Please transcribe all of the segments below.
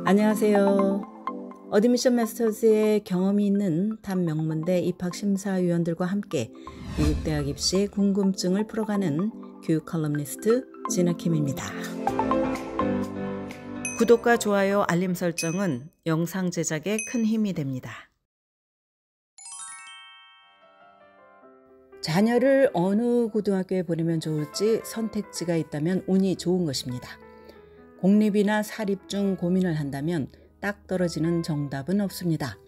안녕하세요. 어드미션 마스터즈의 경험이 있는 탑 명문대 입학심사위원들과 함께 미국 대학 입시의 궁금증을 풀어가는 교육 컬럼니스트 진아킴입니다. 구독과 좋아요, 알림 설정은 영상 제작에 큰 힘이 됩니다. 자녀를 어느 고등학교에 보내면 좋을지 선택지가 있다면 운이 좋은 것입니다. 공립이나 사립 중 고민을 한다면 딱 떨어지는 정답은 없습니다.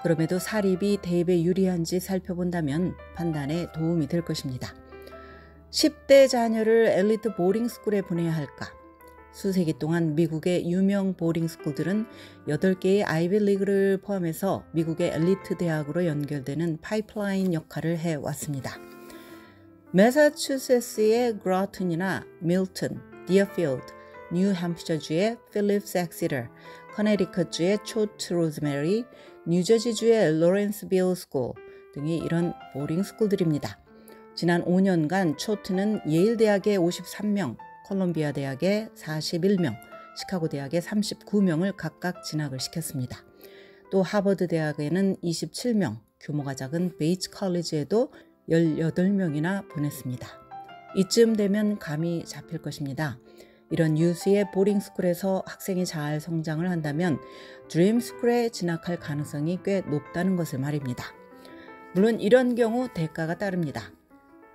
그럼에도 사립이 대입에 유리한지 살펴본다면 판단에 도움이 될 것입니다. 10대 자녀를 엘리트 보딩스쿨에 보내야 할까? 수세기 동안 미국의 유명 보딩스쿨들은 8개의 아이비리그를 포함해서 미국의 엘리트 대학으로 연결되는 파이프라인 역할을 해왔습니다. 매사추세츠의 그라튼이나 밀턴, 디어필드, 뉴햄프셔주의 필립스 엑시터, 커네티컷주의 초트 로즈메리, 뉴저지주의 로렌스빌 스쿨 등이 이런 보딩 스쿨들입니다. 지난 5년간 초트는 예일 대학의 53명, 콜롬비아 대학의 41명, 시카고 대학의 39명을 각각 진학을 시켰습니다. 또 하버드 대학에는 27명, 규모가 작은 베이츠 컬리지에도 18명이나 보냈습니다. 이쯤 되면 감이 잡힐 것입니다. 이런 유수의 보딩스쿨에서 학생이 잘 성장을 한다면 드림스쿨에 진학할 가능성이 꽤 높다는 것을 말입니다. 물론 이런 경우 대가가 따릅니다.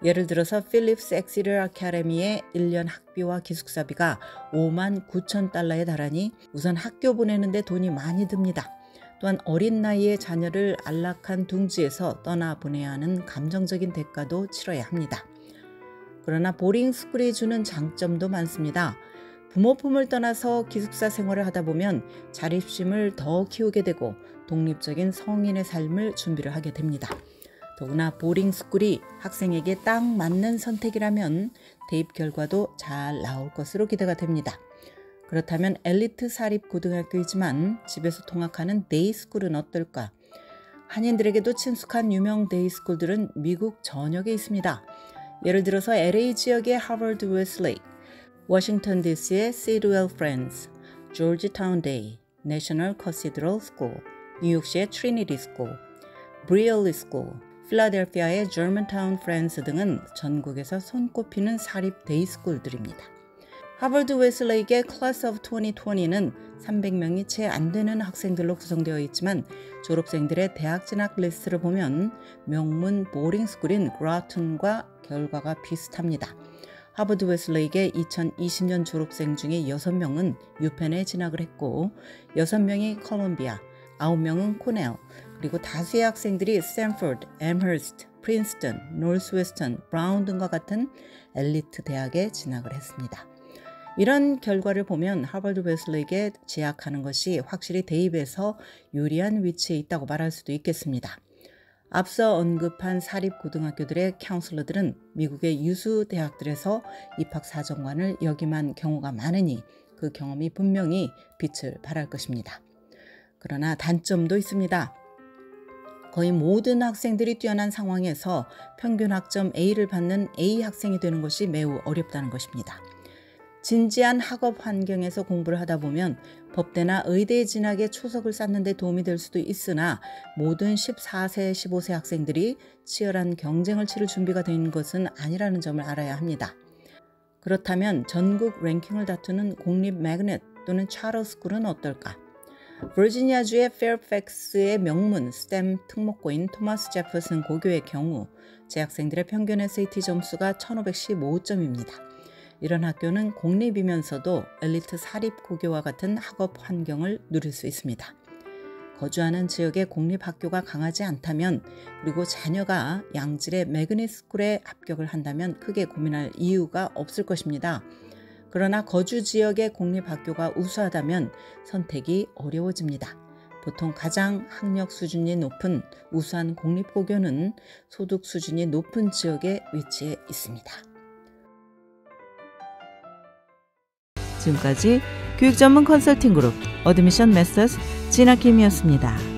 예를 들어서 필립스 엑시터 아카데미의 1년 학비와 기숙사비가 59,000달러에 달하니 우선 학교 보내는데 돈이 많이 듭니다. 또한 어린 나이에 자녀를 안락한 둥지에서 떠나보내야 하는 감정적인 대가도 치러야 합니다. 그러나 보딩스쿨이 주는 장점도 많습니다. 부모 품을 떠나서 기숙사 생활을 하다 보면 자립심을 더 키우게 되고 독립적인 성인의 삶을 준비를 하게 됩니다. 더구나 보딩스쿨이 학생에게 딱 맞는 선택이라면 대입 결과도 잘 나올 것으로 기대가 됩니다. 그렇다면 엘리트 사립 고등학교이지만 집에서 통학하는 데이스쿨은 어떨까? 한인들에게도 친숙한 유명 데이스쿨들은 미국 전역에 있습니다. 예를 들어서 LA 지역의 하버드 웨슬리, 워싱턴 DC의 시드웰 프렌즈, 조지타운 데이, 내셔널 커시드럴 스쿨, 뉴욕시의 트리니티 스쿨, 브리얼리 스쿨, 필라델피아의 저먼타운 프렌즈 등은 전국에서 손꼽히는 사립 데이스쿨들입니다. 하버드 웨슬레이의 클래스 오브 2020는 300명이 채 안 되는 학생들로 구성되어 있지만 졸업생들의 대학 진학 리스트를 보면 명문 보딩스쿨인 그라튼과 결과가 비슷합니다. 하버드 웨슬레이의 2020년 졸업생 중에 6명은 유펜에 진학을 했고 6명이 콜롬비아, 9명은 코넬, 그리고 다수의 학생들이 스탠포드, 앰허스트, 프린스턴, 노스웨스턴, 브라운 등과 같은 엘리트 대학에 진학을 했습니다. 이런 결과를 보면 하버드 웨슬레이에 재학하는 것이 확실히 대입에서 유리한 위치에 있다고 말할 수도 있겠습니다. 앞서 언급한 사립고등학교들의 카운슬러들은 미국의 유수 대학들에서 입학사정관을 역임한 경우가 많으니 그 경험이 분명히 빛을 발할 것입니다. 그러나 단점도 있습니다. 거의 모든 학생들이 뛰어난 상황에서 평균 학점 A를 받는 A 학생이 되는 것이 매우 어렵다는 것입니다. 진지한 학업 환경에서 공부를 하다 보면 법대나 의대 진학에 초석을 쌓는 데 도움이 될 수도 있으나 모든 14세, 15세 학생들이 치열한 경쟁을 치를 준비가 된 것은 아니라는 점을 알아야 합니다. 그렇다면 전국 랭킹을 다투는 공립 매그넷 또는 차러 스쿨은 어떨까? 버지니아주의 페어팩스의 명문 스템 특목고인 토마스 제퍼슨 고교의 경우 재학생들의 평균 SAT 점수가 1515점입니다. 이런 학교는 공립이면서도 엘리트 사립 고교와 같은 학업 환경을 누릴 수 있습니다. 거주하는 지역에 공립학교가 강하지 않다면 그리고 자녀가 양질의 매그닛 스쿨에 합격을 한다면 크게 고민할 이유가 없을 것입니다. 그러나 거주 지역의 공립학교가 우수하다면 선택이 어려워집니다. 보통 가장 학력 수준이 높은 우수한 공립고교는 소득 수준이 높은 지역에 위치해 있습니다. 지금까지 교육 전문 컨설팅 그룹 어드미션 마스터즈 진아킴이었습니다.